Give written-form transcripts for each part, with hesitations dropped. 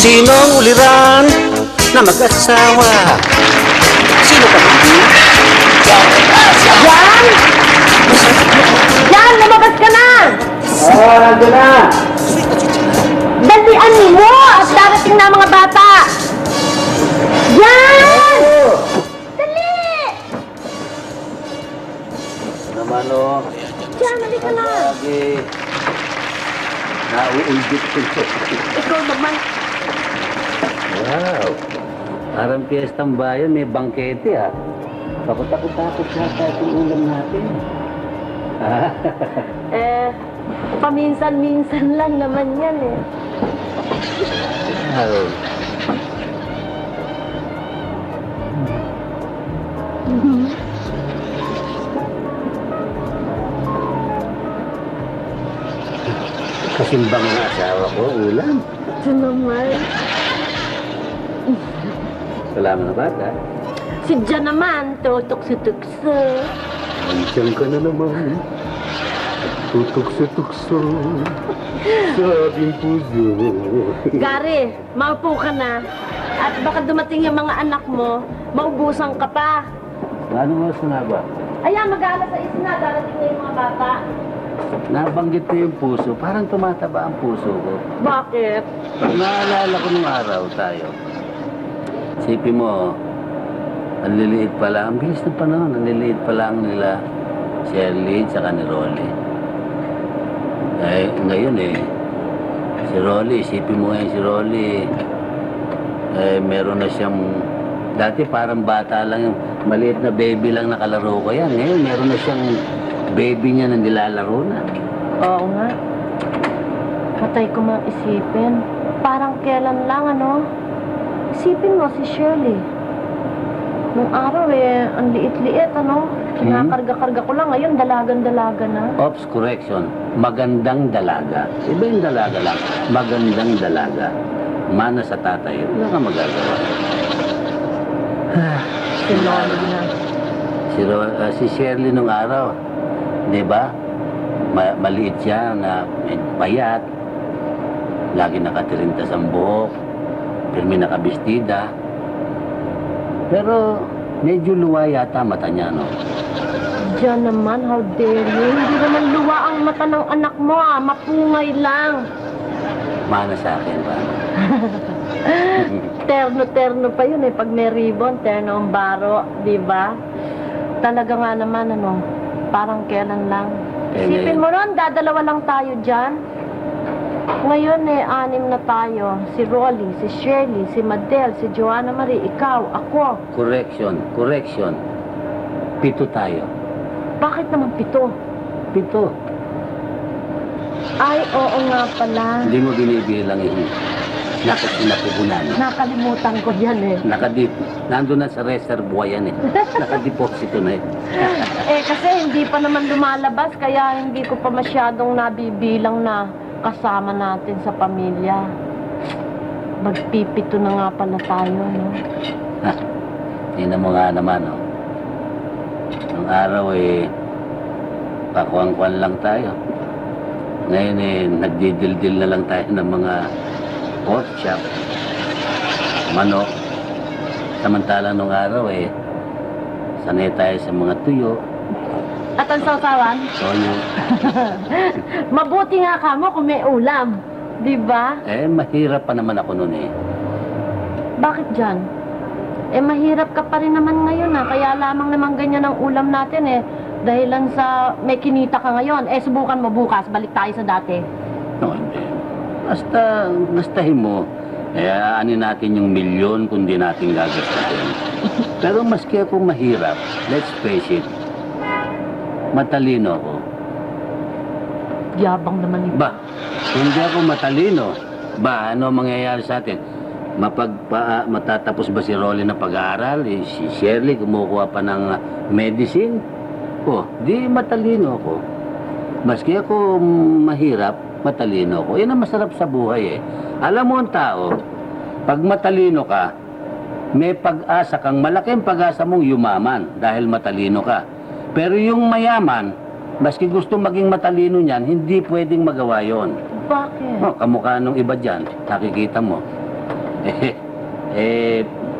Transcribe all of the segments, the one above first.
Sinong uliran na mag-asawa? Sino ka hindi? Jan! Jan, lumabas ka na! Ando na! Dalian mo at darating na mga bata! Jan! Dali! Naman o. Jan, halika na! Lagi. Nauulbit ko. Ikaw naman. Wow. Parang piyestang bayan, may bangkete ha. Takot-takot na itong ulam natin. Paminsan-minsan lang naman yan eh. Wow. Kasimbang ang asawa ko, ulam. Ito naman. Salamat na bata. Si Jan naman, tutok sa tukso. Andiyan ka na naman. Tutok sa tukso. Sa aking puso. Gary, maupo ka na. At baka dumating yung mga anak mo, maubusan ka pa. Ano oras na ba? Ayan, mag-aalas sa isna, darating na yung mga bata. Nabanggit ko yung puso. Parang tumataba ang puso ko. Bakit? Naalala ko nung araw tayo. Isipin mo, ang liliit pa lang. Ang bilis ng panahon. Ang liliit pa lang nila Shirley at saka ni Rolly. Eh, ngayon si Rolly, isipin mo ngayon si Rolly, meron na siyang, dati parang bata lang yung, maliit na baby lang nakalaro ko yan. Ngayon, meron na siyang baby niya na nilalaro na. Oo nga. Patay ko mang isipin. Parang kailan lang, ano? Isipin mo si Shirley. Nung araw ang liit-liit, ano? Kinakarga-karga ko lang. Ngayon, dalagan-dalaga na. Ops, correction. Magandang dalaga. Iba yung dalaga lang. Magandang dalaga. Mana sa tatay. Wala kang magagawa. Sinoli na. Si Shirley nung araw, di ba? Maliit siya na payat. Lagi nakatirintas ang buhok. Pirmi nakabistida. Pero medyo luwa yata mata niya, no? Diyan naman, how dare you? Hindi naman luwa ang mata ng anak mo, ah. Mapungay lang. Mana sa akin ba? Terno-terno pa yun eh. Pag may ribbon, terno ang baro, di ba? Talaga nga naman, ano, parang kailan lang. Isipin mo ron, dadalawa lang tayo dyan. Ngayon 6 na tayo. Si Rolly, si Shirley, si Madel, si Joanna Marie, ikaw, ako. Correction. 7 tayo. Bakit naman 7? 7. Ay, oo nga pala. Hindi mo binibilang yung napupunan. Nakalimutan ko yan eh. Nandun na sa reservoir yan eh. Nakadeposito na eh. Kasi hindi pa naman lumalabas, kaya hindi ko pa masyadong nabibilang na kasama natin sa pamilya. Magpipito na nga pala tayo, no? Tingnan mo nga naman, no? Nung araw pakuang-kuan lang tayo. Ngayon nagdidildil na lang tayo ng mga pork chop, manok. Samantalang nung araw sanay tayo sa mga tuyo. At ang sausawan? Toyo. Mabuti nga ka mo kung may ulam. Di ba? Mahirap pa naman ako noon eh. Bakit dyan? Mahirap ka pa rin naman ngayon kaya lamang naman ganyan ang ulam natin dahilan sa may kinita ka ngayon. Subukan mo bukas, balik tayo sa dati. No, hindi. Bastahin mo. Aanin natin yung milyon kung di natin gagastusin. Pero maski ako mahirap, let's face it, matalino ako. Yabang naman ito. Ba, kung hindi ako matalino, ano mangyayari sa atin? Matatapos ba si Rolly na pag-aaral? Si Shirley kumukuha pa ng medicine? Di matalino ako. Maski ako mahirap, matalino ako. Yan ang masarap sa buhay eh. Alam mo ang tao, pag matalino ka, may pag-asa kang, malaking pag-asa mong yumaman dahil matalino ka. Pero yung mayaman, maski gusto maging matalino niyan, hindi pwedeng magawa yon. Bakit? Kamukha nung iba dyan, nakikita mo.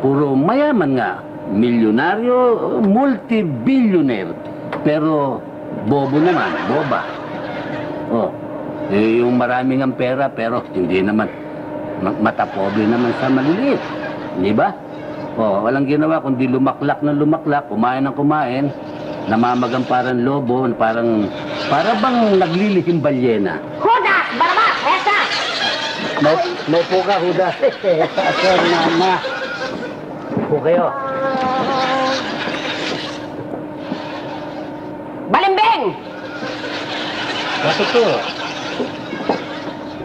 Puro mayaman nga. Milyonaryo, multi-billionaire. Pero bobo naman, boba. Oh, yung maraming ang pera pero hindi naman matapobre naman sa maliliit. Di ba? Oh, walang ginawa kundi lumaklak ng lumaklak, kumain ng kumain, namamagang parang lobo, para bang naglilihim balyena. Judas! Baraba! Esa! May po ka, Huda. Sir, mama. Po kayo. Balimbing! Bakit to?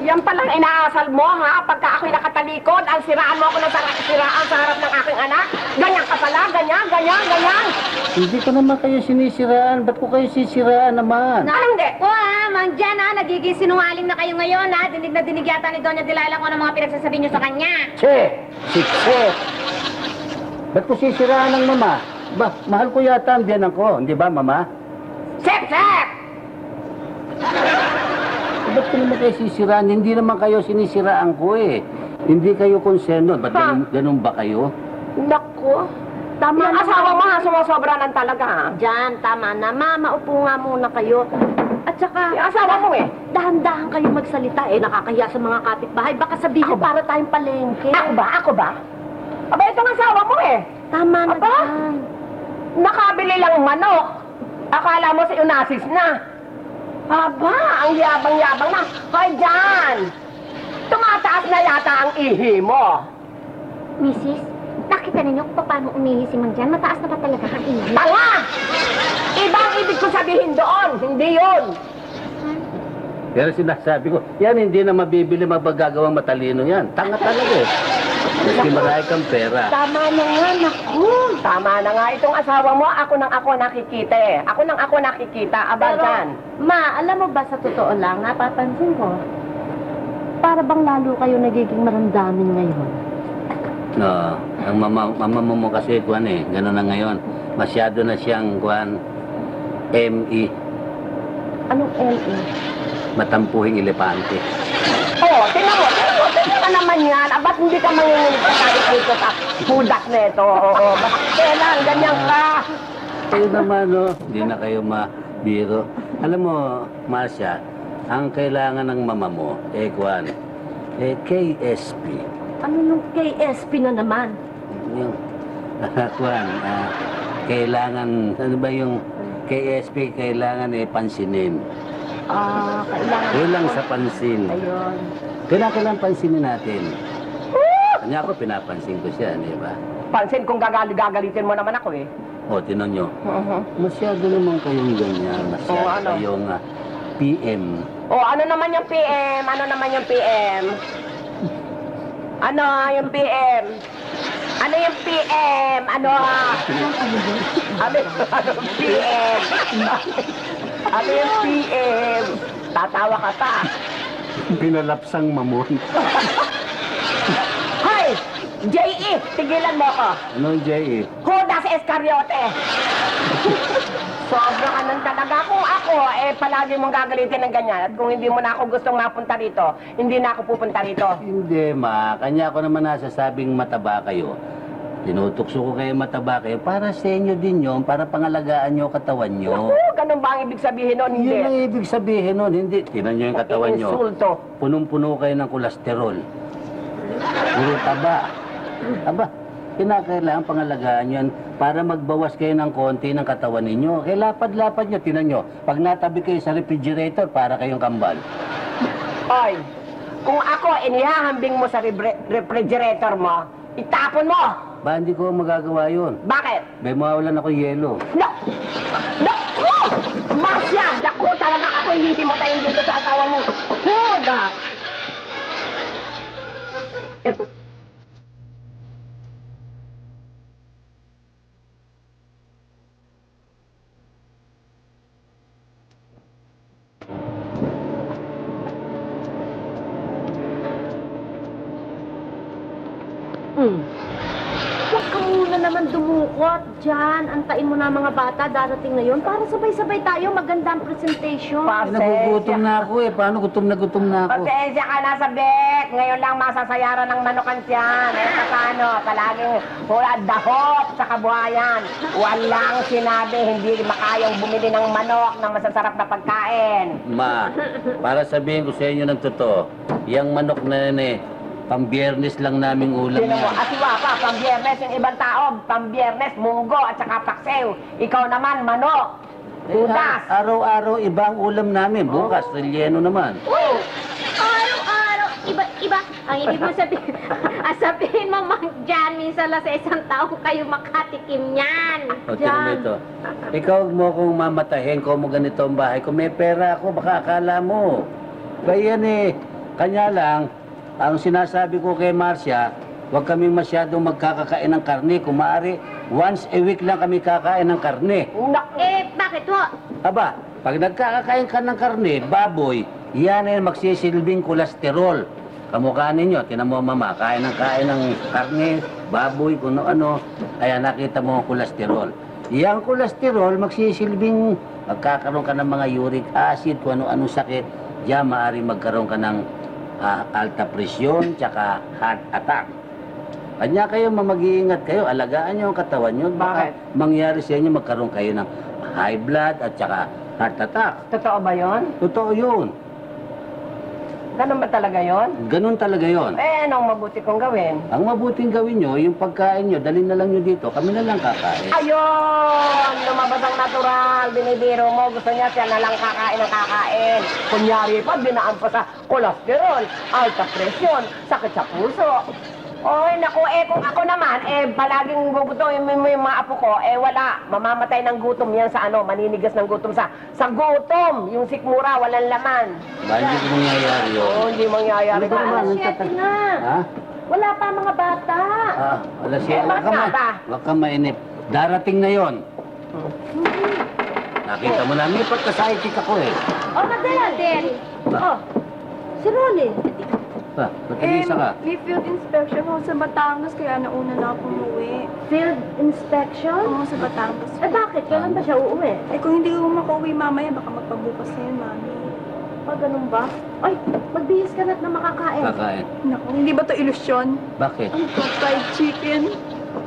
Yan palang inaasal mo, ha? Pagka ako'y nakatalikod, ang siraan mo ako ng siraan sa harap ng aking anak. Ganyan ka pala, ganyan. Hindi ko naman kayo sinisiraan. Ba't ko kayo sisiraan naman? Na, hindi. O Mang Jan nagiging sinungaling na kayo ngayon dinig na dinig yata ni Doña Delilah ko ng mga pinagsasabi niyo sa kanya. Che! Sikse! Ba't ko sisiraan ng mama? Mahal ko yata ang biyanan ko. Hindi ba, mama? Sep! Ba't ko naman kayo sisiraan? Hindi naman kayo sinisiraan ko eh. Hindi kayo konserno. Ba't ganun ba kayo? Naku. Tama na. Asawa mo, ha? Sumusobra ng talaga, ha? Jan, tama na. Maupo nga muna kayo. At saka, Yung asawa mo, eh. dahan-dahan kayo magsalita nakakahiya sa mga kapitbahay. Baka sabihin Ako ba? para tayong palengke. Ako ba? Aba, itong asawa mo, eh. Tama na, Aba? Jan. Nakabili lang manok. Akala mo si Unasis na. Aba, ang yabang-yabang na. Hoy, Jan! Tumataas na yata ang ihi mo. Mrs., nakita ninyo kung paano umihi si Mang Jan? Mataas na ba talaga ang ihi? Tanga! Ibang ibig ko sabihin doon, hindi yun. Pero sinasabi ko, yan hindi na mabibili magagawang matalino yan. Tanga talaga eh. Maski marami kang pera. Tama na nga, naku. Tama na nga. Itong asawa mo, ako nang ako nakikita eh. Ako nang ako nakikita. Aba, Jan. Ma, alam mo ba sa totoo lang, napapansin ko, para bang lalo kayo nagiging maramdamin ngayon? No, ang mama mo kasi, kuwan eh, gano'n na ngayon. Masyado na siyang, kuwan, ME, Anong LE? matampuhing elepante. Oh, tingnan mo ka naman yan. Abat hindi ka manginginig sa kahit dito sa pudak neto. Oo, kailan, ganyan ka. Kayo naman, no, hindi na kayo mabiro. Alam mo, Marcia, ang kailangan ng mama mo, kuwan, KSP. Ano nung KSP na naman? Yung, kuwan, kailangan, ano ba yung KSP, kailangan pansinin. Kailangan... Kulang sa pansin. Ayun. Kailangan pansinin natin. Kanya ako, pinapansin ko siya, di ba? Pansin kung gagalitin mo naman ako eh. O, tinan nyo. Masyado naman kayong ganyan. Masyado Oo, ano? kayong PM. Oh, ano naman yung PM? Ano naman yung PM? Ano yung PM? Ano yung PM? Ano yung PM? Ano yung PM? Tatawa ka pa. Pinalapsang mamon. Hoy! J.E. Tigilan mo ko. Ano, Jay? Judas Iscariote. Sobra ka nang talaga. Kung ako, palagi mong gagalitin ng ganyan. At kung hindi mo na ako gustong mapunta rito, hindi na ako pupunta rito. Hindi, ma. Kanya ako naman nasasabing mataba kayo. Tinutukso ko kayo mataba kayo para sa inyo din yun, para pangalagaan nyo katawan nyo. Naku, ganun ba ang ibig sabihin nun? Hindi. Yun ang ibig sabihin nun, hindi. Tinan nyo yung katawan nyo. Insulto. Punong-puno kayo ng kolesterol. Puro taba. Aba, kinakailangan pangalagaan nyo yan para magbawas kayo ng konti ng katawan ninyo. Kaya lapad-lapad nyo, tinan nyo. Pag natabi kayo sa refrigerator, para kayong kambal. Oy, kung ako inihahambing mo sa refrigerator mo, itapon mo! Ba, hindi ko magagawa yun. Bakit? May mawalan ako yelo. Naku! Masya! Naku, talaga ako hindi mo tayo dito sa asawa mo. Huda! Huwag ka muna naman dumukot dyan. Antayin mo na mga bata, darating na yun. Para sabay-sabay tayo, magandang presentation. Nagugutom na ako eh. Paano gutom na ako? Pasensya ka na sa Bek. Ngayon lang masasayaran ng manukan siyan. Eh, paano? Palaging pula dahot sa kabuhayan. Walang sinabi, hindi makayang bumili ng manok na masasarap na pagkain. Ma, para sabihin ko sa inyo ng totoo, yung manok na yan eh, pambiyernes lang naming ulam Sino mo? yan. Asiwa pa, pambiyernes yung ibang tao. Pambiyernes, munggo at saka paksew. Ikaw naman, manok. Budas. Araw-araw ibang ulam namin. Bukas, relleno naman. Araw-araw, iba-iba. Ang ibig mo sabihin, sabihin mo, Mang Jan, minsan lang sa isang taon kayo makatikim yan. O, tinan mo ito. Ikaw mo kung mamatahin ko mo ganito ang bahay. Kung may pera ako, baka akala mo. Kaya yan eh. Kanya lang, ang sinasabi ko kay Marcia, huwag kaming masyadong magkakakain ng karne. Kung maaari, once a week lang kami kakain ng karne. Bakit ho? Aba, pag nagkakakain ka ng karne, baboy, yan ay magsisilbing kolesterol. Kamukha ninyo, tinan mo mama, kain ng karne, baboy, kung ano, ayan nakita mo ang kolesterol. Yang kolesterol, magsisilbing, magkakaroon ka ng mga uric acid, kung ano-anong sakit, diyan maaari magkaroon ka ng alta presyon, tsaka heart attack. Kanya kayo, mag-iingat kayo, alagaan nyo ang katawan nyo. Baka mangyari sa inyo, magkaroon kayo ng high blood at tsaka heart attack. Totoo ba yon? Totoo yun. Ganun ba talaga yon? Ganun talaga yon. Eh, anong mabuti kong gawin? Ang mabuting gawin nyo, yung pagkain nyo, dalhin na lang nyo dito, kami na lang kakain. Ayun! Lumabas ang natural. Binibiro mo. Gusto niya siya na lang kakain ng kakain. Kunyari pa, binaan pa sa kolesterol, alta presyon, sakit sa puso. Oy, naku, kung ako naman, palaging gugutoyin mo yung mga apo ko, wala. Mamamatay ng gutom yan sa maninigas ng gutom sa gutom. Yung sikmura, walang laman. Ba, hindi ko mangyayari yun. Oo, hindi mangyayari. Ano ba naman? Alas 7 na. Ha? Wala pa mga bata. Wala siya. bakit nga ba? Huwag kang mainip. Darating na yon. Nakita mo na, may pagka-psychic ako eh. Oh, Madel. Oh, si Rolly. Patagisa ka. May field inspection ako sa Batangas, kaya nauna na ako umuwi. Field inspection? Oo, sa Batangas. Bakit? Kailan ba siya uuwi? Kung hindi ko makauwi mamaya, baka magpabukas na yun, mami. Ganun ba? Ay, magbihis ka na't na makakain. Kakain. Naku, hindi ba to ilusyon? Bakit? Ang fried chicken,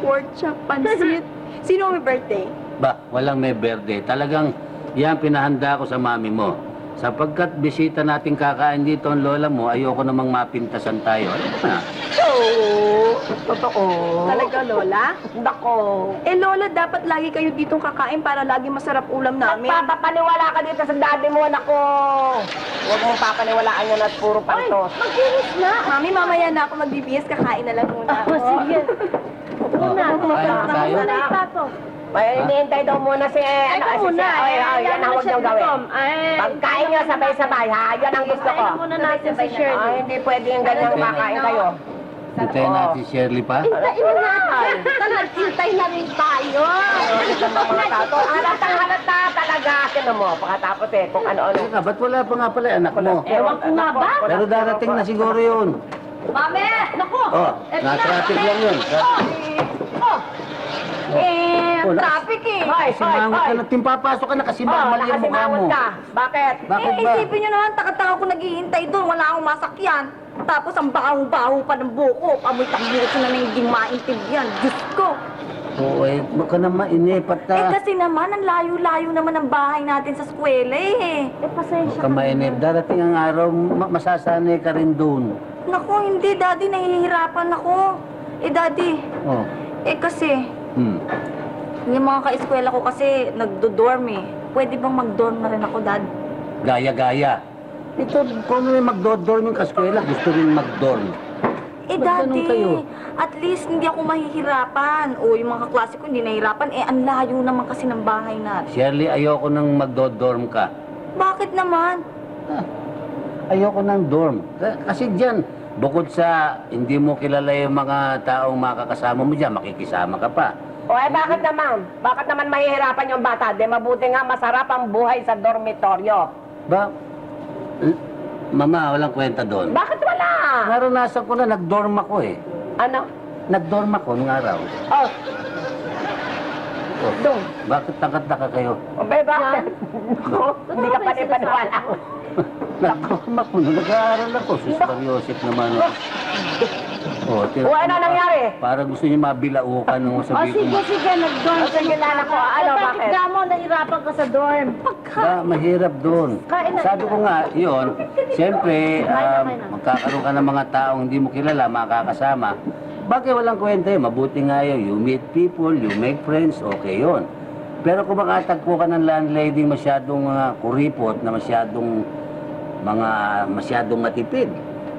pork chop, pansit. Sino may birthday? Ba, walang may birthday. Talagang yan pinahanda ko sa mami mo. Sapagkat bisita natin kakain dito ang lola mo, ayoko namang mapintasan tayo. Ano na? Oo, totoo. Talaga, Lola? Nako. Lola, dapat lagi kayo ditong kakain para lagi masarap ulam namin. Papapaniwala ka dito sa daddy mo, nako. Huwag mong papaniwalaan yan at puro pantos. Magbihis na. Mami, mamaya na ako magbibihis, kakain na lang muna ako. Sige. Kain na tayo. Wala yung plato. May hinihintay daw muna si, Ito muna. yan ang huwag niyong gawin. Pagkain niyo sabay-sabay, ha? Yan ang gusto ko. Kainin muna natin si Shirley. Hindi pwede yung ganyan kumakain kayo. Hintayin natin si Shirley pa. Hintayin mo natin. Hintay na rin tayo. Halata talaga. Sino mo? Pagkatapos kung ano-ano. Teka, ba't wala pa nga pala yung anak mo? Ewan ko nga ba? Pero darating na siguro yun. Mami! Naku! Na-traffic lang yun. Traffic eh. Simangot ka na, timpapasok ka na kasi mali ang mukha mo. Nakasimangot ka. Bakit? Bakit ba? Isipin nyo naman, takataka ko naghihintay doon, wala akong masakyan. Tapos ang baho-baho pa ng buko, amoy takbuso na hindi maintindihan. Diyos ko! Oo, huwag ka na mainip at Kasi naman, ang layo-layo naman ang bahay natin sa eskwela eh. huwag Pasensya ka mainip. Darating ang araw, masasanay ka rin doon. Naku, hindi, Daddy, nahihirapan ako. Daddy, Oh. kasi, Hmm. yung mga ka-eskwela ko kasi nagdo-dorm eh. Pwede bang mag-dorm na rin ako, Dad? Gaya-gaya. Ito, kung may magdodorm yung kaskwela, gusto rin magdorm. Ba't ganun Daddy, kayo? at least hindi ako mahihirapan. O, yung mga kaklase ko hindi nahihirapan. Ang layo naman kasi ng bahay natin. Shirley, ayoko nang magdodorm ka. Bakit naman? Ayoko nang dorm. Kasi dyan, bukod sa hindi mo kilala yung mga taong makakasama mo dyan, makikisama ka pa. Bakit naman? Bakit naman mahihirapan yung bata? Mabuti nga masarap ang buhay sa dormitoryo. Ba? Mama, walang kwenta doon. Bakit wala? Naranasan ko na, nag-dorm ako eh. Ano? Nag-dorm ako nung araw. Doon. Bakit takot-taka kayo? O, be, bakit? Hindi ka pa rin paniwala. Nagkakama ko na nag-aaral ako. Sister Yosef naman. Oh, O, ano nangyari? Parang gusto niyo mabilaukan nung O sabi ko. sige, nag-dorm O, sige, Lana ko. Ano, bakit bakit? ka mo nahirapan ka sa dorm? Mahirap doon. Kain na. Sabi ko nga, yun, siyempre, Kain na. magkakaroon ka ng mga taong hindi mo kilala, makakasama. Bagay walang kwenta yun. Mabuti nga yun. You meet people, you make friends, okay yun. Pero kung makatagpo ka ng landlady masyadong kuripot, na masyadong matipid,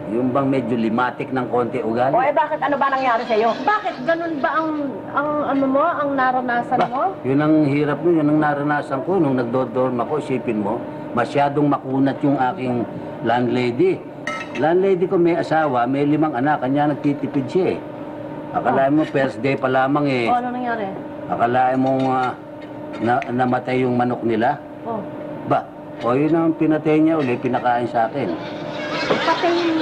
yung bang medyo limatik ng konti ugali. O, bakit? Ano ba nangyari sa'yo? Bakit ganun ba ang ano mo, ang naranasan mo? Yun ang hirap nun, yun ang naranasan ko nung nagdo-dorm ako, isipin mo, masyadong makunat yung aking landlady. Landlady ko may asawa, may 5 anak, kanya nagtitipid siya eh. Akalain mo, first day pa lamang eh. O ano nangyari? Akalain mo namatay yung manok nila. O, Yun ang pinatay niya uli, pinakain sa akin.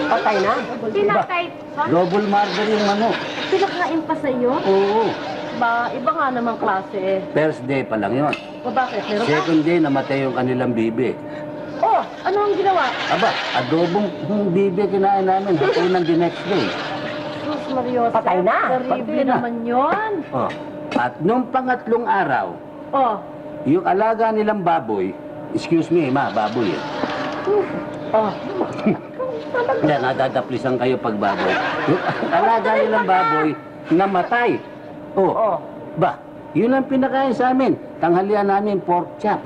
Patay na? Pinatay. Double murder yung manok. pinakain pa sa iyo? Oo. Iba nga namang klase eh. First day pa lang yun. O bakit? Meron ka? Second day, namatay yung kanilang bibi. Oh, ano ang ginawa? Adobong bibi kinain namin. Hapunan the next day. Sus, Mariosa. Patay na. Terrible Patay na. naman yun. At nung pangatlong araw, Oh, yung alaga nilang baboy, excuse me, baboy eh. Kaya nadadaplisan kayo pag baboy. Yung alaga nilang baboy, namatay. Yun ang pinakain sa amin. Tanghalian namin, pork chop.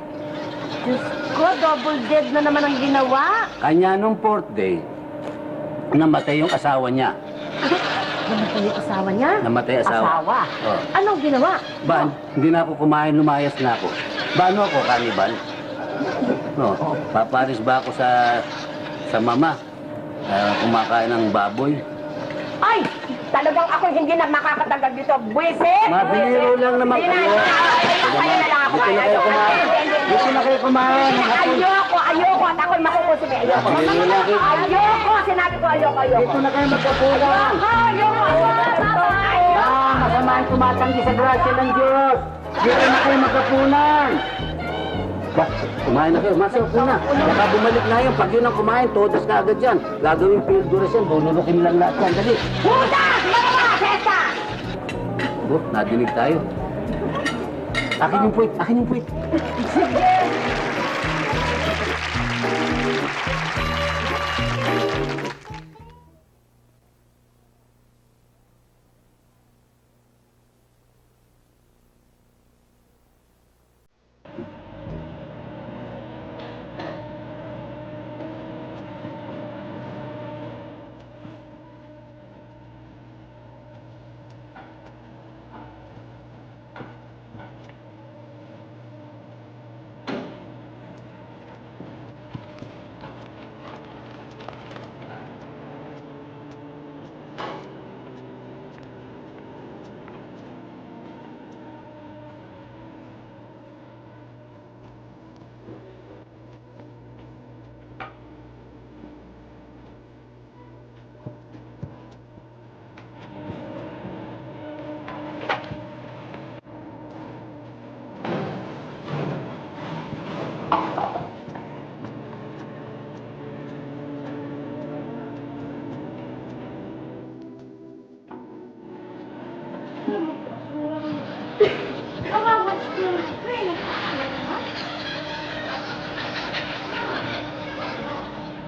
Diyos ko, double dead na naman ang ginawa. Kanya nung 4th day, namatay yung asawa niya. Namatay yung asawa niya? Namatay asawa. Asawa. Anong ginawa? Hindi na ako kumain, lumayas na ako. Ano ako, kanibal? Paparis ba ako sa mama? Kumakain ng baboy? Ay! Talagang ako hindi na makakatagal dito. Buwisit! Mabiniro lang naman kayo. Kayo na lang ako. Dito na kayo kumain. Dito na kayo kumain. Ayoko. At ako'y makukusumi. Ayoko. Mabiniro lang kayo. Ayoko! Sinabi ko ayoko. Dito na kayo magkapulang. Ayoko! Masama ang tumatanggi sa grasya ng Diyos. Dito na kayo magkapunan. Kumain na kayo, masarap po na. Baka bumalik na yun. Pag yun ang kumain, todas ka agad yan. Gagawin pilduras yan, bununukin lang lahat yan. Dali. Putas! Mga sesta! Nadinig tayo. Akin yung puwit, akin yung puwit.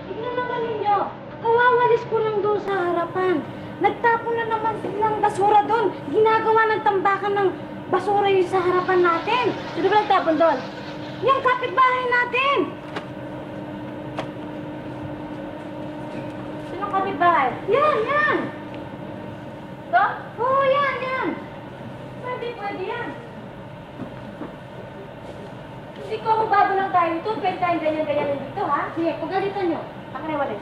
Tignan naman ninyo. Kawawalis ko lang doon sa harapan. Nagtapon na naman silang basura doon. Ginagawa ng tambakan ng basura yung sa harapan natin. Sino ba nagtapon doon? Yung kapitbahay natin. Sinong kapitbahay? Yan. Ito? Oo, yan. Pwede yan. Hindi ko mabado lang tayo ito. Pwede tayong ganyan-ganyan dito, ha? Sige, pagalitan nyo. Ako na walis.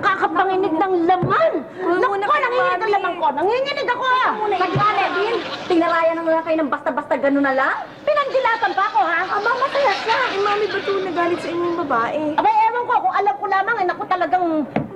Kakapanginig ng laman. ko. Nanginginig ako ha. Muna ikale din. Tinarayan na lang kayo ng basta-basta gano'n na lang. Pinandilatan pa ako ha. Aba, masaya siya. Mami, ba't yung nagalit sa inyong babae? Abay, ewan ko. Kung alam ko lamang, eh, naku talagang...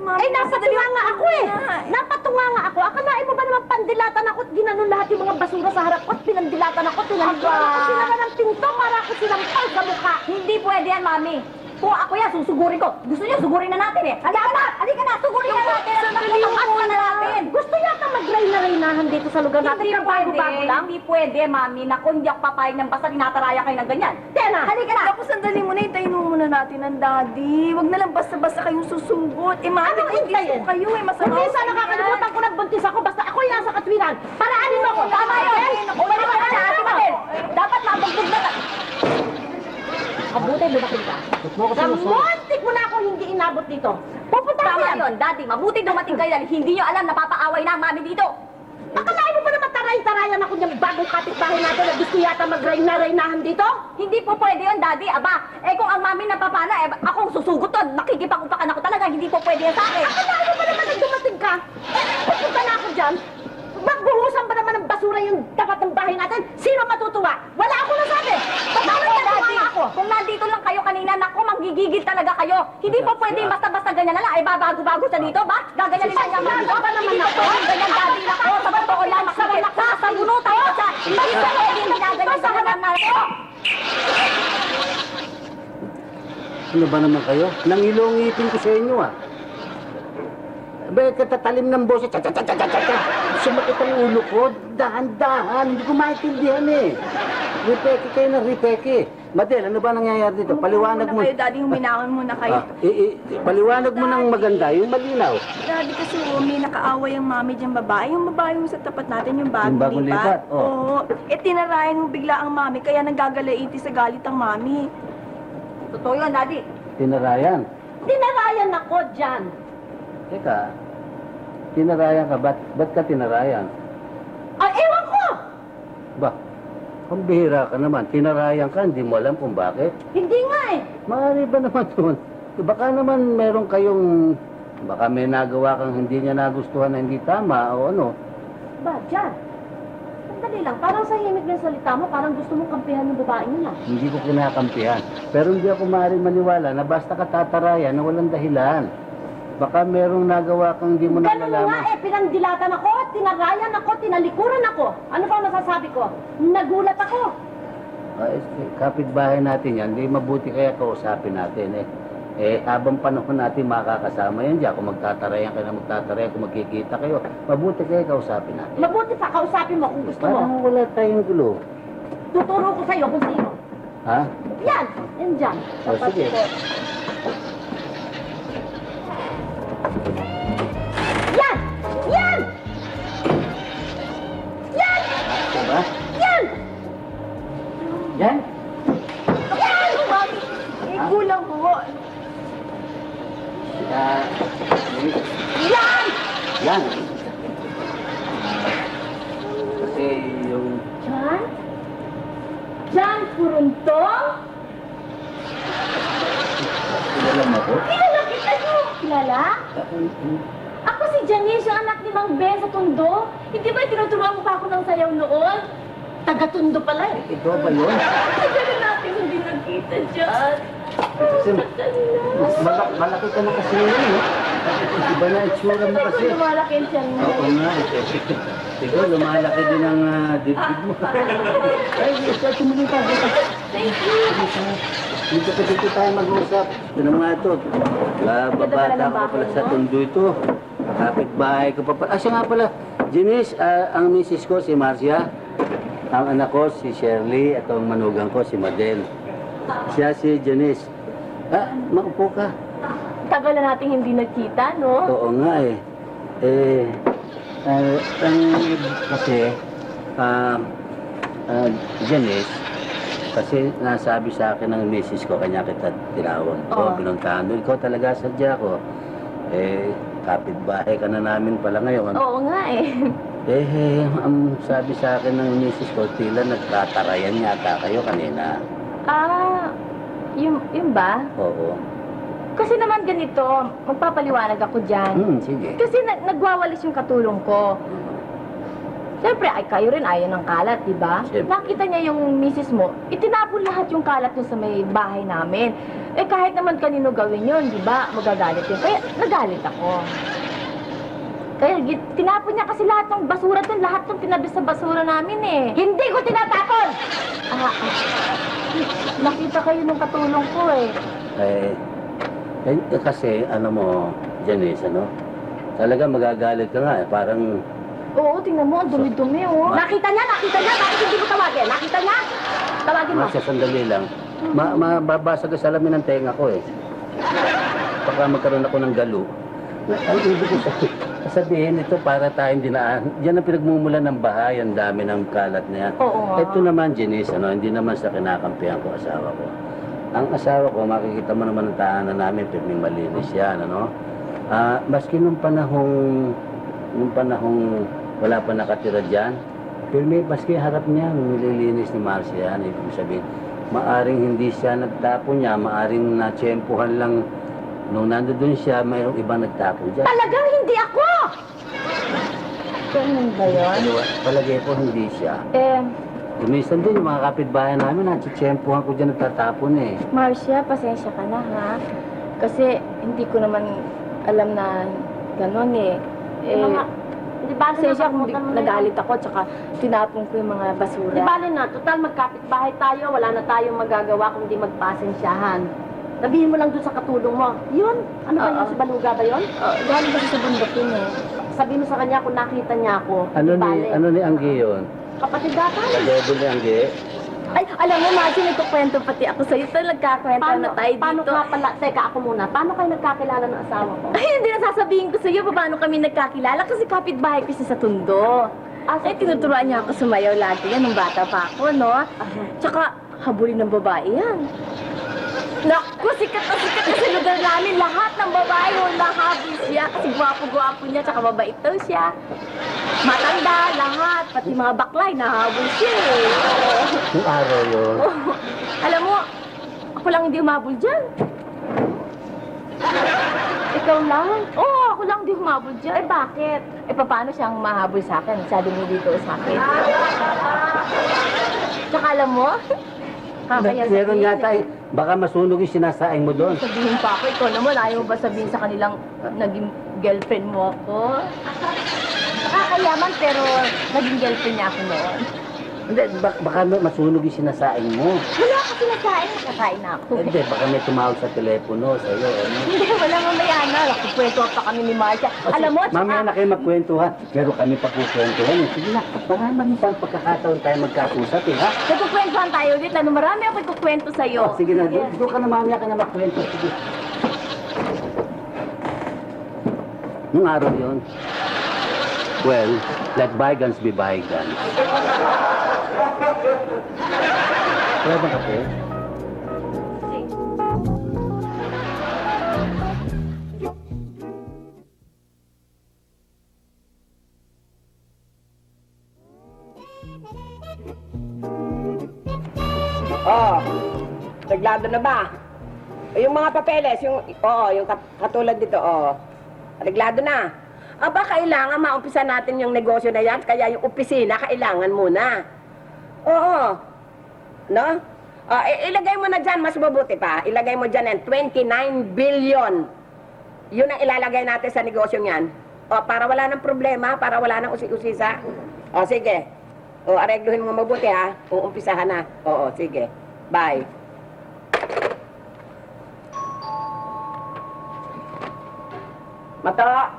Mami, eh, napatunga nga ako eh. na. Napatunga nga ako. Akalain mo ba naman pandilatan ako at ginanon lahat yung mga basura sa harap ko at pinandilatan ako. Tinanggalan ko sila ng pinto para ako sinampal sa mukha. Hindi pwede yan, Mami. Kung ako yan, susugurin ko. Gusto niyo, sugurin na natin eh. Halika na, sugurin na natin. Sandali na natin. Gusto yata mag-rayna-raynahan dito sa lugar natin. Hindi Pero bago-bago pwede, lang. hindi pwede, Mami, na kung hindi ako papayag ng basta tinataraya kayo ng ganyan. Tena! Halika na! Ako, sandali muna, hintayin mo muna natin ang daddy. Huwag na lang basta-basta kayong susugot. Eh, mami, Anong buntis hintayin? po kayo eh. Masama Kung minsan sa inyo nakakalimutan ko nagbuntis ako, basta ako yung nasa katwiran. Paraanin mo ako. Tama yun! Umalis ka na, Ate Mabel! Dapat mabugtog na Mabuti, dumating ka. Kamuntik mo na ako hindi inabot dito. Pupunta ako Tama yan. yun, Daddy. Mabuti dumating kayo dahil hindi nyo alam na papaaway na ang Mami dito. Akalain mo ba naman taray-tarayan ako niyang bagong kapitbahay natin na gusto yata mag-rayna-raynahan dito? Hindi po pwede yun, Daddy. Aba, kung ang Mami napapana, akong susugot doon. Nakikipag-upakan ako talaga. Hindi po pwede yan sa akin. Akalain mo ba naman na dumating ka? Pupunta na ako dyan. Magbuhusan ba naman ng basura yung tapat ng bahay natin? Sino matutuwa? Wala ako nasabi. Paano Naku, natuwa Daddy, ako? kung nandito lang kayo kanina, naku, manggigigil talaga kayo. Hindi po pwede basta-basta ganyan na lang. Ay, babago-bago sa dito, ba? Gaganyanin na niya ang Mami ko. Ba naman Hindi po ako? pwede ganyan, Daddy. Naku, sa totoo lang, sasabunutan ko siya. Hindi po pwede yung ginaganyan sa harap na ito. Ano ba naman kayo? Nangilongipin ko sa inyo ah. Bakit katatalim ng boses? Sumakit ang ulo ko. Dahan-dahan. Hindi ko maintindihan eh. Ripeke kayo na ripeke. Madel, ano ba nangyayari dito? Paliwanag mo. Muna kayo, daddy. Huminahon muna kayo. Paliwanag mo ng maganda, yung malinaw. Daddy, kasi may nakaaway ang mami diyang babae. Yung babae mo sa tapat natin, yung bagong Yung bagong lipat, oh. Oo. Tinarayan mo bigla ang mami, kaya nagagalaiti sa galit ang mami. Totoo yun, Daddy. Tinarayan. Dinarayan ako dyan. Teka, tinarayan ka. Ba't ka tinarayan? Ay, ewan ko! Ba, pambihira ka naman. Tinarayan ka, hindi mo alam kung bakit. Hindi nga eh. Maaari ba naman yun? Baka naman meron kayong... Baka may nagawa kang hindi niya nagustuhan na hindi tama o ano. Ba, dyan. Sandali lang. Parang sa himig ng salita mo, parang gusto mong kampihan yung babae niya. Hindi ko kinakampihan. Pero hindi ako maaaring maniwala na basta ka tatarayan na walang dahilan. Baka merong nagawa kang hindi mo Ganun nga nalalaman. eh, pinandilatan ako, tinarayan ako, tinalikuran ako. Ano pa masasabi ko? Nagulat ako. Kapitbahay natin yan, hindi mabuti kaya kausapin natin eh. Habang panahon natin makakasama yan dyan, kung magtatarayan kayo na magtatarayan, kung magkikita kayo, mabuti kaya kausapin natin. Mabuti pa, kausapin mo kung gusto mo. Parang wala tayong gulo. Tuturo ko sa'yo kung sino. Ha? Yan, yan dyan. O sige. Yan! Yan! Yan! Diba? Yan! Yan? Yan! Mami, kulang po. Yan! Yan. Kasi yung... Jan? Jan Puruntong? Kilala mo ko? Kilala kita niyo. Kilala? Ako si Janice, yung anak ni Mang Ben sa Tondo. Hindi ba tinuturuan mo pa ako ng sayaw noon? Taga-Tondo pala eh. Ito ba yun? Tagal na natin hindi nagkita dyan. Kasi malaki ka na kasi ngayon, no? Iba na itsura mo kasi. Ako lumalaki ang tiyan mo. Oo nga, siguro lumalaki din ang dibdib mo. Ay, tumulong ka. Thank you. Dito tayo mag-usap. Ito na mga ito. Babata ko pa pala sa Tondo ito. Kapit-bahay ko pa pala. Siya nga pala, Janice, ang misis ko si Marcia. Ang anak ko si Shirley at ang manugang ko si Madel. Siya si Janice. Maupo ka. Tagal na natin hindi nagkita, no? Oo nga eh. Kasi, Janice, kasi nasabi sa akin ng misis ko, kanya kita tinawag ko, Oo. pinuntahan doon. Ikaw talaga sadya ko. Kapitbahay ka na namin pala ngayon. Oo nga eh. Ang sabi sa akin ng misis ko, tila nagtatarayan yata kayo kanina. Yun ba? Oo. Kasi naman ganito, magpapaliwanag ako dyan. Sige. Kasi nagwawalis yung katulong ko. Siyempre, ay kayo rin ayaw ng kalat, di ba? Siyempre. Nakita niya yung misis mo, itinapon lahat yung kalat niya sa may bahay namin. Eh kahit naman kanino gawin yun, di ba? Magagalit yun. Kaya nagalit ako. Kaya tinapon niya kasi lahat ng basura doon, lahat ng tinabi sa basura namin eh. Hindi ko tinatapon! Nakita kayo nung katulong ko eh. Kasi, ano mo, Janice, ano? Talaga magagalit ka nga eh. Parang, Oo, tingnan mo, ang dumi-dumi oh. Nakita niya! Bakit hindi ko tawagin? Nakita niya? Tawagin mo. Masya, sandali lang. Mababasag sa salamin ng tenga ko eh. Baka magkaroon ako ng galo. Ang ibig ko sabihin, ito para tayong dinaan. Yan ang pinagmumulan ng bahay, ang dami ng kalat niya. Oo nga. Ito naman, Janice, ano, hindi naman sa kinakampihan ko asawa ko. Ang asawa ko, makikita mo naman ang tahanan namin, pirming malinis yan, ano? Maski nung panahong wala pa nakatira dyan, pirmi, maski harap niya, nililinis ni Marcia yan, ibig sabihin, maaring hindi siya nagtapon niya, maaring natsyempohan lang. Nung nandoon siya, mayroong ibang nagtapon dyan. Talagang hindi ako! Ganun ba yun? Palagay ko hindi siya. Kumisan din yung mga kapitbahay namin, natsyempohan ko dyan nagtatapon eh. Marcia, pasensya ka na ha. Kasi hindi ko naman alam na gano'n eh. Di bali Pasensya na, kung pakutan mo na nagalit ako tsaka tinapon ko yung mga basura. Di bali na, total magkapit-bahay tayo, wala na tayong magagawa kundi magpasensyahan. Sabihin mo lang doon sa katulong mo, yun, ano ba yun, si Baluga ba yun? Galing kasi sa bundok yun eh. Sabihin mo sa kanya kung nakita niya ako, di bali. Ano ni Anggi yun? Kapatid data. Kadebol ni Anggi? Ay, alam mo, Marcia, nagkukwento pati ako sa'yo. Ito, nagkakwento na tayo Paano dito. nga pala, teka ako muna, paano kayo nagkakilala ng asawa ko? Ay, hindi na sasabihin ko sa'yo paano kami nagkakilala kasi kapitbahay ko siya sa Tondo. Ay, tinuturuan niya ako sumayaw lagi yan nung bata pa ako, no? Tsaka, habulin ng babae yan. Naku, sikat na sa lugar namin. Lahat ng babae nahabol siya kasi gwapo-gwapo niya tsaka mabait daw siya. Matanda, lahat, pati mga baklay nahabol siya eh. Yung araw yun. Alam mo, ako lang hindi umabol dyan. Ikaw lang? Oo, ako lang hindi umabol dyan. Eh, bakit? Eh, paano siyang mahabol sa akin? Sabi mo dito sa akin. Tsaka alam mo, kakaya Meron yata eh. Baka masunog yung sinasaing mo doon. sabihin pa ako, ikaw naman, ayaw mo ba sabihin sa kanilang naging girlfriend mo ako? Nakakayaman, pero naging girlfriend niya ako noon. Hindi, baka masunog yung sinasaing mo. Wala kasi nakain, nakakain na ako. Hindi, baka may tumawag sa telepono sa'yo. Ano? Hindi, wala mamaya na. Nakupweto pa kami ni Marcia. Alam mo, Mamaya na kayo magkwentuhan. Pero kami pagkukwentuhan. Sige na, baka naman pang pagkakataon tayo magkakusap eh, ha? nagkukwentuhan tayo ulit. Ano, marami ako ikukwento sa'yo. Oh, sige na, doon ka na mamaya ka na magkwento. Sige. Nung araw yun, well, let bygones be bygones. Wala bang kape? Oh, reglado na ba? Yung mga papeles, yung katulad dito, reglado na. Aba, kailangan maumpisa natin yung negosyo na yan, kaya yung opisina, kailangan muna. Oo. No? Ilagay mo na dyan, mas mabuti pa. Ilagay mo dyan yan, 29 billion. Yun ang ilalagay natin sa negosyo yan. Para wala ng problema, para wala ng usisa. Sige. Aregluhin mo mabuti ha. Uumpisahan na. Oo, sige. Bye. Mata!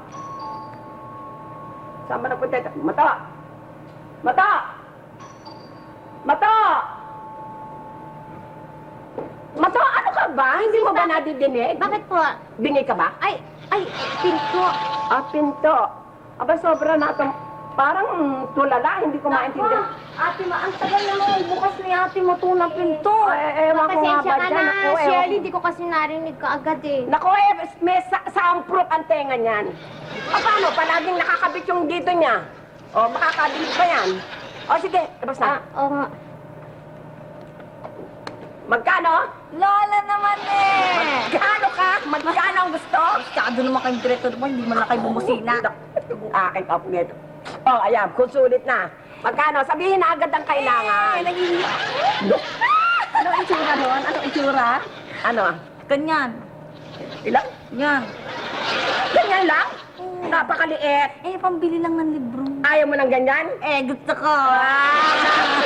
Saan ba napunta ito? Mata! Mata! Mata! Mata, ano ka ba? Hindi mo ba nadidinig? Bakit po? Bingi ka ba? Ay, pinto. Pinto. Aba, sobra na itong... Parang tulala, hindi ko maintindihan. Ate Ma, ang tagal naman bukas ni ate mo to ng pinto. Ewan ko nga Pasensya ba ka dyan. na, Naku, ewan Shirley. ko. Di ko kasi narinig ka agad eh. Naku, may soundproof ang tenga niyan. Paano? Palaging nakakabit yung dito niya. Makakadilig pa yan. Sige, tapos na. Oo nga. Magkano? Lola naman eh! Magkano ka? Magkano ang gusto? Masyado naman kayong direktor mo, hindi man lang kayo bumusina. Akin pa po nito. Oh, ayan, kung sulit na. Magkano? Sabihin na agad ang kailangan. Nahihiya. Ano itsura doon? Ano itsura? Ano? Ganyan. Ilang? Yan. Ganyan lang? Napakaliit. Pambili lang ng libro. Ayaw mo ng ganyan? Gusto ko.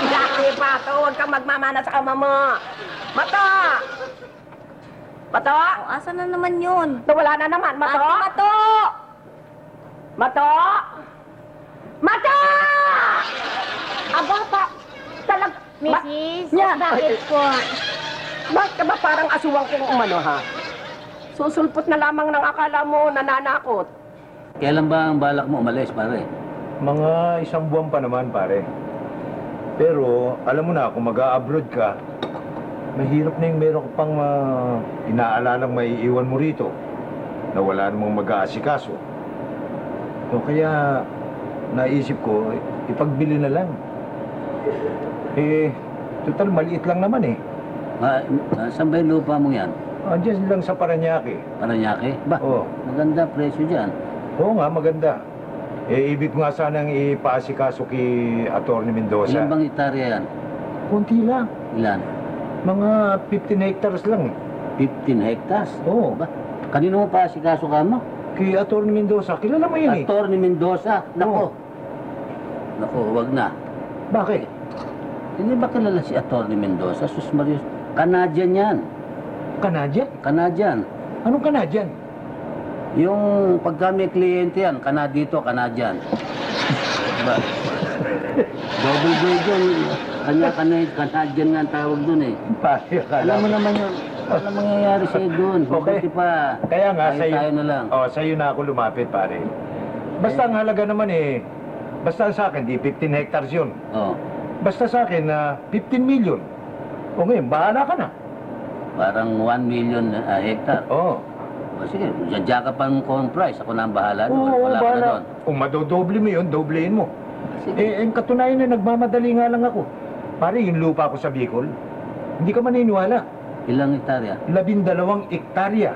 Dati pa to. Huwag kang magmamana sa kama mo. Mato! Mato? Asa na naman yun? Wala na naman. Mato? Ate Mato! Mato? Mato! Aba pa. Talag... Mrs., Yeah. bakit po? Bakit ba parang aswang kong umano, ha? Susulpot na lamang ng akala mo nananakot. Kailan ba ang balak mo umalis, pare? Mga 1 buwan pa naman, pare. Pero, alam mo na, kung mag-a-abroad ka, mahirap na yung meron ka pang inaalalang maiiwan mo rito na wala namang mag-aasikaso. O kaya, naisip ko, ipagbili na lang. Total, maliit lang naman eh. Saan ba yung lupa mo yan? Andiyan lang sa Paranaque. Paranaque? Ba, Oo. maganda presyo dyan. Oo nga, maganda. Ibig ko nga sanang ipaasikaso kay Atty. Mendoza. Ilan bang hektarya yan? Kunti lang. Ilan? Mga 15 hectares lang eh. 15 hectares? Oo. Ba, kanino mo pa asikaso ka mo? Kay Atty. Mendoza, kilala mo yun eh. Atty. Mendoza? Nako. Oo. Nako, wag na. Bakit? Hindi ba kilala si Atty. Mendoza? Sus Marius, Canadian yan. Canadian? Canadian. Anong Canadian? Yung pagka may kliyente yan, dito, Canadian. Ba? Double grade yun. Canadian nga ang tawag dun eh. Pare, Alam mo naman yun. Alam mangyayari sa'yo dun. Okay. Buti pa. Kaya nga, tayo na lang. Oh, sa'yo na ako lumapit, pare. Basta ang halaga naman eh, basta sa akin, di 15 hectares yun. Oh, Basta sa akin na 15 million. O ngayon, bahala ka na. parang 1 million hectare. Oo. O sige, dyan ka pang corn price. Ako na ang bahala doon. Oo, Wala ka na bahala. doon. Kung madodoble mo yun, doblein mo. Sige. Ang katunayan na nagmamadali nga lang ako. Pare, yung lupa ko sa Bicol, hindi ka maniniwala. Ilang hektarya? 12 hektarya.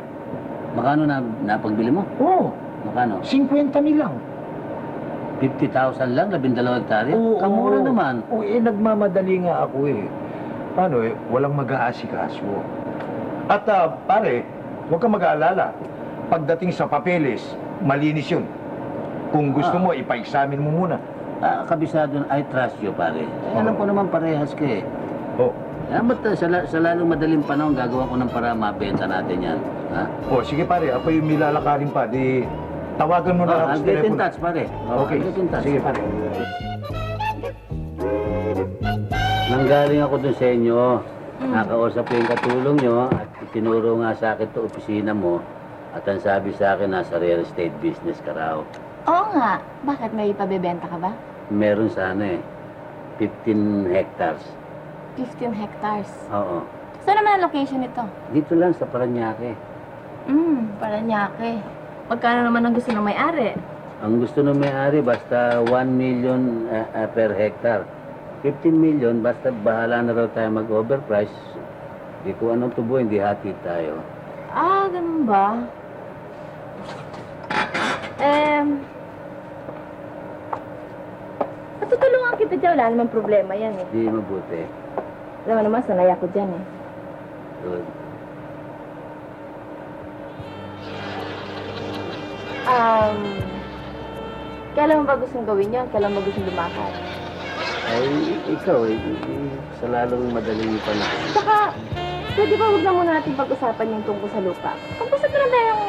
Makano na napagbili mo? Oo, Makano? 50,000 lang. 50,000 lang, 12 hektarya? Oo, Kamura oo. naman. Oo, nagmamadali nga ako eh. Paano eh, walang mag-aasikaso. At pare, huwag kang mag-aalala. Pagdating sa papeles, malinis yun. Kung gusto mo, ipa-examine mo muna. Kabisado, I trust you, pare. Alam ko naman parehas ka eh. Oh, Ba't sa lalong madaling panahon, gagawa ko ng para mabenta natin yan. Ha? sige pare, ako yung milalakarin pa. Di, tawagan mo na lang I'll ako sa get in telepono. touch, pare. Okay, I'll get in touch. sige pare. Nanggaling ako dun sa inyo. Nakausap ko yung katulong nyo at itinuro nga sa akin to opisina mo. At ang sabi sa akin, nasa real estate business ka raw. Oo nga. Bakit may pabebenta ka ba? Meron sana eh. 15 hectares. 15 hectares. Oo. Saan naman ang location nito? Dito lang sa Paranaque. Paranaque. Magkano naman ang gusto ng may-ari? Ang gusto ng may-ari, basta 1 million per hectare. 15 million, basta bahala na raw tayo mag-overprice. Di ko anong tubo, hindi hati tayo. Ganun ba? Matutulungan kita dyan. Wala namang problema yan eh. Di mabuti. Alam mo naman, sanay ako dyan eh. Good. Kailan mo ba gustong gawin yan? Kailan mo gustong lumakad? Ay, ikaw sa lalong madaling panahon. Saka, pwede ba huwag na muna natin pag-usapan yung tungkol sa lupa? Pag-usap na lang tayong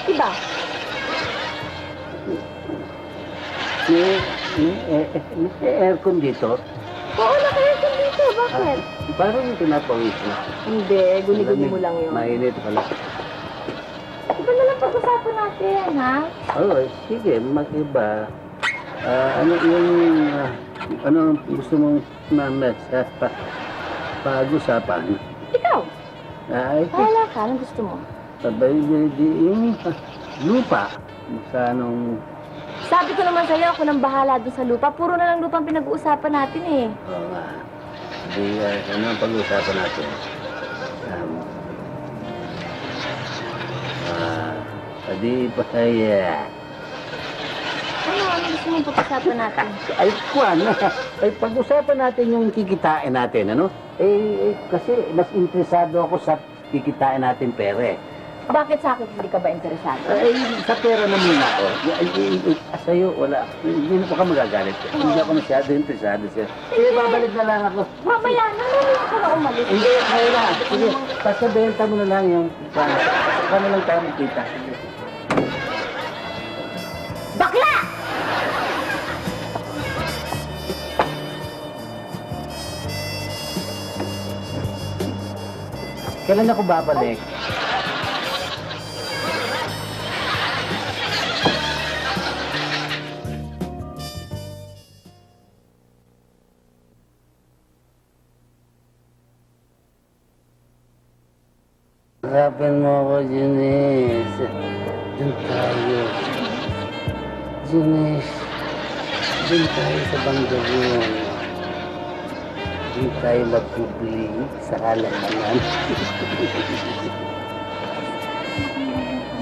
iba. May aircon dito. Oo, naka-aircon dito. Bakit? Parang yung pinapawis mo. Hindi, guni-guni mo lang yun. Mainit pala. Iba na lang pag-usapan natin, ha? Oo, sige, mag-iba. Ano yung... ano gusto mong pag-usapan? Ikaw, Ay, bahala ka. Anong gusto mo? sabay yung lupa. Sa anong... Sabi ko naman sa'yo, ako nang bahala doon sa lupa. Puro na lang lupa ang pinag-uusapan natin eh. Oo nga. Di, ano ang pag-uusapan natin? Di pa kaya... Ano? gusto mong pag-usapan natin? Ay, Juan, ay pag-usapan natin yung kikitain natin, ano? Kasi mas interesado ako sa kikitain natin pere. Bakit sa akin hindi ka ba interesado? Ay, sa pera na muna ako. Sa'yo, wala. Hindi na pa ka magagalit. Hindi ako masyado interesado sa'yo. Sige, babalik na lang ako. Mamaya na, mamaya ka na umalis. Hindi, kaya na. Sige, basta benta mo na lang yung paano lang tayo makita. Bakla! Kailan ako babalik? Hanapin mo ako, Janice. Doon tayo. Janice. Doon tayo sa Bandaron. Doon tayo magpupuli sa halaman.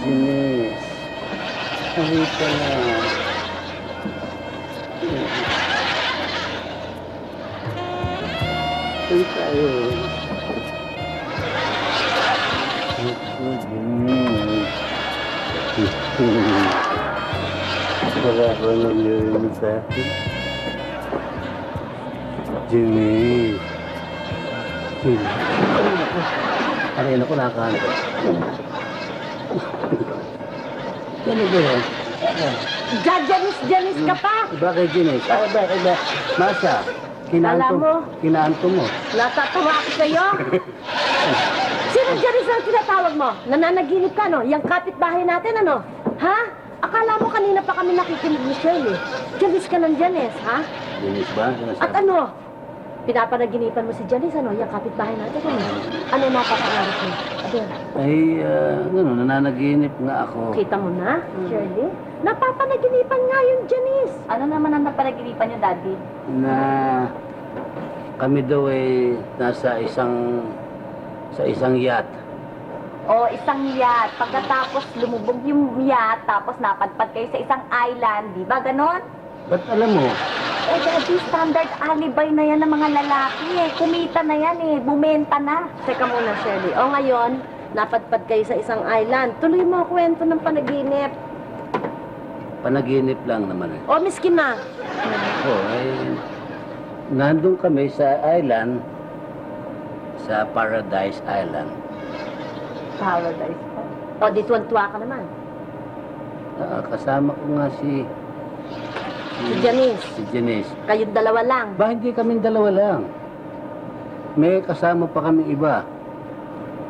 Janice. Halika na. Doon tayo. Wala ko nangyayari sa akin. Jimmy. Jimmy. Ano ko nakahanap ko. Ano ba yan? Janis ka pa! Bakit Jimmy? Bakit ba? Masha, Alam mo? kinaanto mo. Natatawa ako sa'yo. Sino Janice ang tinatawag mo? Nananaginip ka, no? Yung kapitbahay natin, ano? Ha? Akala mo kanina pa kami nakikinig ni Shirley. Janice ka ng Janice, ha? Janice ba? At ano? Pinapanaginipan mo si Janice, ano? Yung kapitbahay natin, ano? Ano napapangarap mo? Ado, Ay, nananaginip nga ako. kita mo na, Shirley? Napapanaginipan nga yung Janice. Ano naman ang napanaginipan niyo, Daddy? Na kami daw ay nasa isang yacht. O, isang yacht. Pagkatapos lumubog yung yacht, tapos napadpad kayo sa isang island. Di ba ganon? Ba't alam mo? Eh, Daddy, standard alibay na yan ng mga lalaki eh. Kumita na yan eh. Bumenta na. Teka muna, Shirley. O ngayon, napadpad kayo sa isang island. Tuloy mo ang kwento ng panaginip. Panaginip lang naman eh. O, miskin na. Nandun kami sa island, sa Paradise Island. Paradise pa. O, di tuwan-tuwa ka naman. Kasama ko nga si Janice, Janice. kayong dalawa lang. Ba, hindi kaming dalawa lang. May kasama pa kami iba.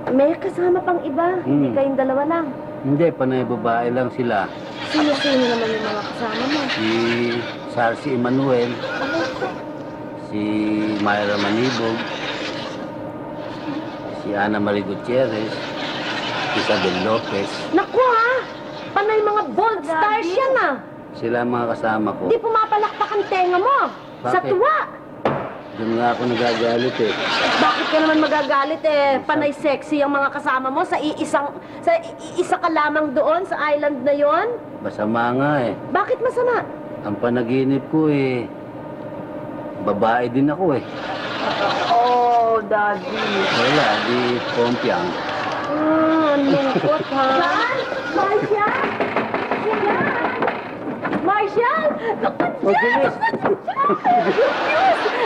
May kasama pang iba. Hindi Hmm. kayong dalawa lang. Hindi, panay babae lang sila. Sino naman yung mga kasama mo? Si Sarsi Emanuel, si Myra Manibog, si Ana Marie Gutierrez, Isabel Lopez. Naku ha! Panay mga bold stars yan ah! Sila ang mga kasama ko. Di pumapalakpak ang tenga mo! Sa Bakit? tuwa! Doon nga ako nagagalit eh. Bakit ka naman magagalit eh? Panay sexy ang mga kasama mo sa isa ka lamang doon sa island na yon? Masama nga eh. Bakit masama? Ang panaginip ko eh, babae din ako eh. Oh, Daddy. Wala, di pompiang. Ang lungkot ha? Marshall! Marshall! Naku, Oh, Janice!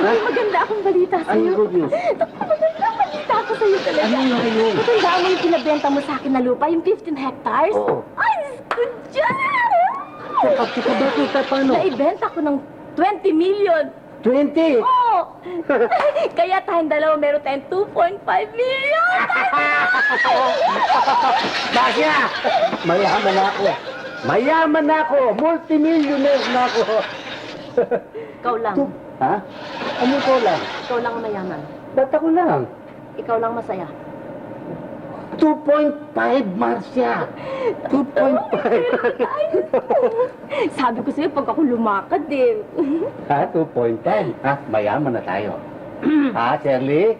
May maganda akong balita Ano sa'yo. good news? Naku, maganda akong balita ako sa'yo talaga. Ano yun? Matandaan mo yung pinabenta mo sa akin na lupa, yung 15 hectares? Oo. Ay, good job! Teka, bakit? Paano? Naibenta ko ng 20 million. 20! Oo! Kaya tayong dalawa meron tayong 2.5 million! Basya! Mayaman na ako. Mayaman na ako! Multimillionaire na ako! Ikaw lang. Ha? Ano ko lang? Ikaw lang ang mayaman. Ba't ako lang? Ikaw lang masaya. 2.5, Marcia! 2.5! Sabi ko sa'yo, pag ako lumakad eh. Ha? 2.5? Ha? Mayaman na tayo. Ha, Shirley?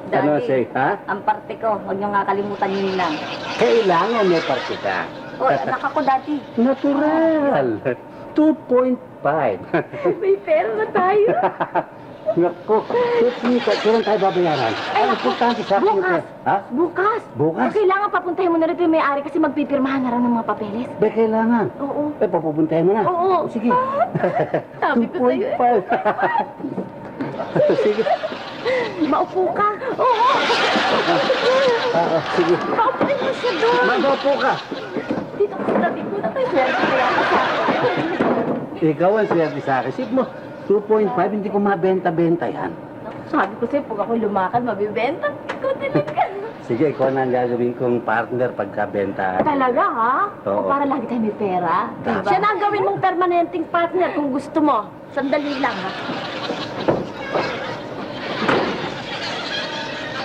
Ano Daddy. say, ha? Ang parte ko, huwag niyo nga kalimutan yun lang. Kailangan may parte ka. O, anak ako, Daddy. Natural. 2.5. May pera na tayo. Nako, kailan tayo babayaran? Ay, importante sa akin yung bukas. pera. Ha? Bukas. Bukas? Kailangan papuntahin mo na rito yung may-ari kasi magpipirmahan na raw ng mga papeles. Ba, kailangan. Oo. Eh, papupuntahin mo na. Oo. Sige. Sabi ko sa'yo eh. 2.5. Sige. Maupo ka. Oo. Sige. Paupuin mo siya doon. Magaupo ka. Dito ka sa tabi ko na kayo. Swerte kaya ka sa akin. Ikaw ang swerte sa akin. Sige mo, 2.5, hindi ko mabenta-benta yan. Sabi ko sa'yo, pag ako lumakad, mabibenta. Ikaw talaga. Sige, ikaw na ang gagawin kong partner pagkabenta. Talaga, ha? Oo. O para lagi tayo may pera. Tama. Siya na ang gawin mong permanenteng partner kung gusto mo. Sandali lang, ha?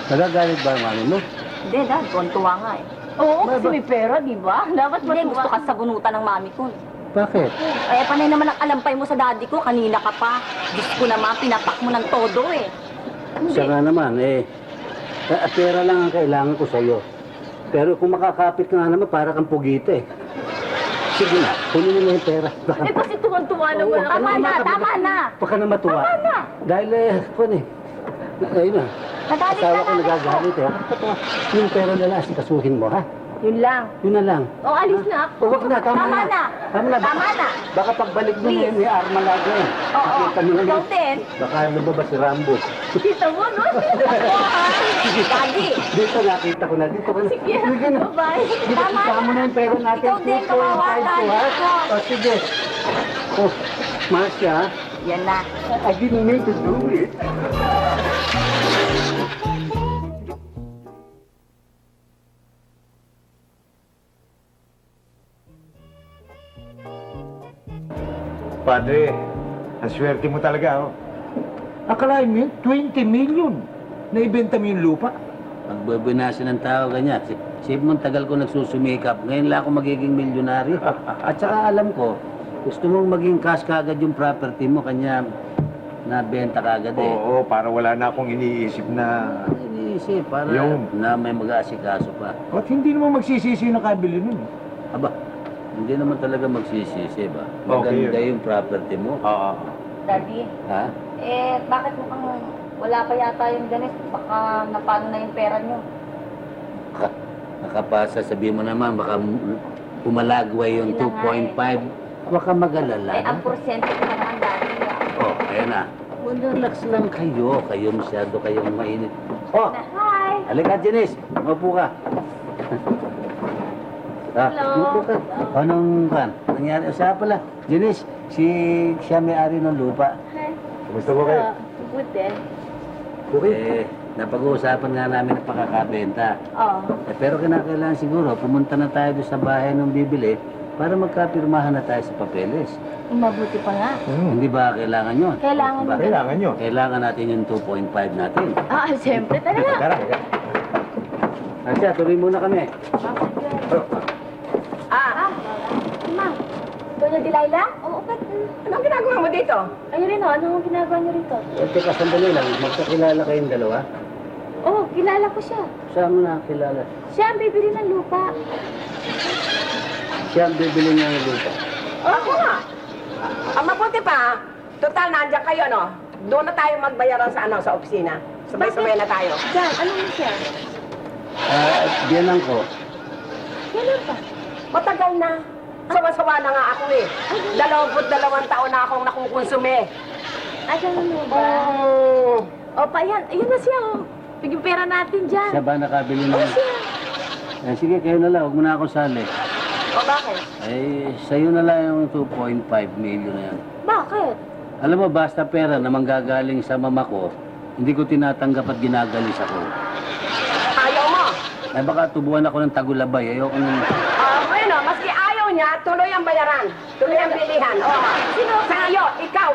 Nagagalit ba ang mami mo? Hindi, Dad. Tuwan-tuwa nga eh. Oo, kasi may pera, di ba? Dapat Hindi, matuwa. gusto ka sagunutan ng mami ko. Bakit? Eh, panay naman ang alampay mo sa daddy ko. Kanina ka pa. Diyos ko naman, pinapak mo ng todo eh. Siya nga naman, pera lang ang kailangan ko sa'yo. Pero kung makakapit ka nga naman, para kang pugita eh. Sige na, kunin mo na yung pera. Eh, kasi tuwan-tuwa naman ako. Tama na, tama na. Baka na matuwa. Tama na. Dahil ayun na. Nagalit Asawa ka ko na. nagagalit eh. Yung pera na lang, sikasuhin mo, ha? Yun lang. Yun na lang. O, alis na ako. O, wag na, tama, Tama na. Tama na. Tama na. Baka pagbalik mo Please. may arma lagi eh. Oo. Nakita mo lang Ikaw yun. din. Baka lumabas si Rambo. Kita mo, no? Daddy. Dito nakita ko na. Dito ko na. Sige, Sige na. bye. Dito, kita mo na yung pera natin. Ikaw din, 2.5 kawawa to, tayo. ha? O, sige. Oh, Marcia, Yan na. I didn't mean to do it. Padre, ang swerte mo talaga, oh. Akalain mo yun, 20 million. Naibenta mo yung lupa. Pagbabinasin ng tao ganyan. Sip mo, tagal ko nagsusumikap. Ngayon lang ako magiging milyonaryo. At saka alam ko, gusto mong maging cash kagad yung property mo, kanya nabenta kagad eh. Oo, para wala na akong iniisip na... Iniisip, para Yung- na may mag-aasikaso pa. At hindi naman magsisisi na kabili nun. Aba, hindi naman talaga magsisisi ba? Okay. Maganda yung property mo. Oo. Daddy, Ha? bakit mukhang wala pa yata yung ganis? Baka napano na yung pera nyo. Nakapasa, sabihin mo naman, baka pumalagway yung Yun na nga 2.5. Baka mag-alala. Ang porsyento ko naman, Daddy. Oh, ayan na. Relax lang kayo. Kayo masyado kayong mainit. Oh, Hi. halika, Janice. Maupo ka. Hello. Maupo ka. Anong kan? Nangyari? Siya pala. Janice, siya may-ari ng lupa. Hi. Kumusta mo kayo? Buti. Napag-uusapan nga namin ang pakakabenta. Oo. Pero kinakailangan siguro, pumunta na tayo doon sa bahay ng bibili para magkapirmahan na tayo sa papeles. Mabuti pa nga. Hindi ba kailangan yun? Kailangan Diba? mo. Kailangan nyo. Kailangan natin yung 2.5 natin. Siyempre talaga. Tara. Asya, tuloy muna kami. Ma, Doña Delilah? Oo, ba't? Anong ginagawa mo dito? Ayun rin, ano ang ginagawa niyo rito? Teka, sandali lang. Magkakilala kayong dalawa. Oo, kilala ko siya. Saan mo nakakilala? Siya ang bibili ng lupa. Siya ang bibili niya ng lupa. Ako nga. Ang mabuti pa, total nandiyan kayo, no? Doon na tayo magbayaran sa opisina. Sabay-sabay na tayo. Diyan, ano mo siya? Biyanan ko. Kailan pa? Matagal na. Sawa-sawa na nga ako eh. 22 taon na akong nakukonsume. Ay, ganun mo ba? O, pa yan. Ayun na siya, oh. Bigyan pera natin dyan. Siya ba nakabili ng... Oo, siya. Sige, kayo na lang. Huwag mo na ako sali. O bakit? Sa'yo na lang yung 2.5 million na yan. Bakit? Alam mo, basta pera na manggagaling sa mama ko, hindi ko tinatanggap at ginagalis ako. Ayaw mo. Baka tubuhan ako ng tagulabay. Ayoko nang... Bueno, maski ayaw niya, tuloy ang bayaran. Tuloy ang bilihan. Oo. Sino? Sa iyo. Ikaw.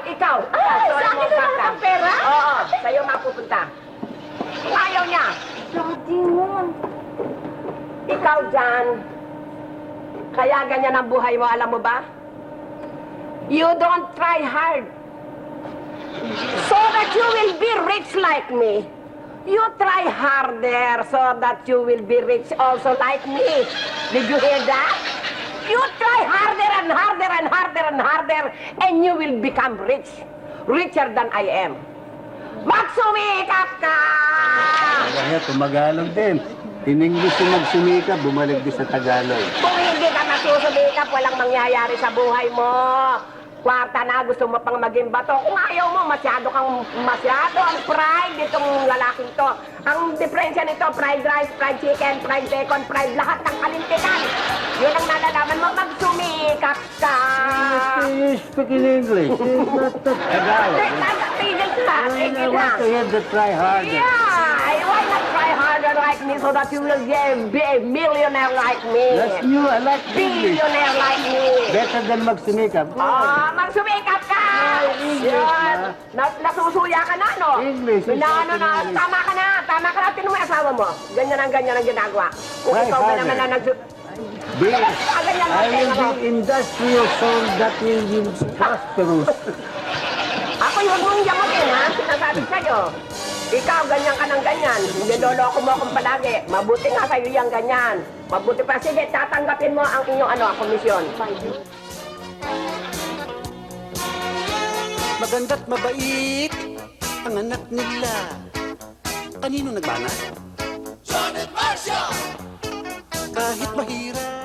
Ay, Sorry sa akin mo, na lahat Kaka. ang pera? Oo. Sa'yo mapupunta. Kung ayaw niya, Daddy mo. ikaw dyan. Kaya ganyan ang buhay mo, alam mo ba? You don't try hard. So that you will be rich like me. You try harder so that you will be rich also like me. Did you hear that? You try harder and harder and harder and harder, and you will become rich. Richer than I am. Magsumikap ka! Kaya tumagalog din. Tininglis yung magsumikap, bumalik din sa Tagalog. Kung hindi ka magsusumikap, walang mangyayari sa buhay mo. Kwarta na, gusto mo pang maging bato. Kung ayaw mo, masyado ang pride itong lalaking to. Ang diferensya nito, fried rice, fried chicken, fried bacon, fried lahat ng kalintikan. Yun ang nalalaman mo, magsumikap ka. You speak in English. It's not the Tagalog. Tigil ka, I tigil want ka. to hear the try harder. Yeah, why not try harder like me so that you will be a millionaire like me? That's new. I like English. Billionaire like me. Better than magsumikap. Magsumikap ka! English, Yan. ha? Nasusuya ka na, no? English is Pinaano na, English. tama ka na. Tinan mo yung asawa mo. Ganyan ang ginagawa. Kung Try ikaw ba harder. naman na Be- ganyan I ang will tenga mo. be industrial so that will be prosperous. Ako yung mong yamutin, ha? Sinasabi sa'yo. Ikaw, ganyan ka ng ganyan. Niloloko mo akong palagi. Mabuti nga sa'yo yung ganyan. Mabuti pa. Sige, tatanggapin mo ang inyong komisyon. Maganda't mabait ang anak nila. Kanino nagmana? John and Marcia! Kahit mahirap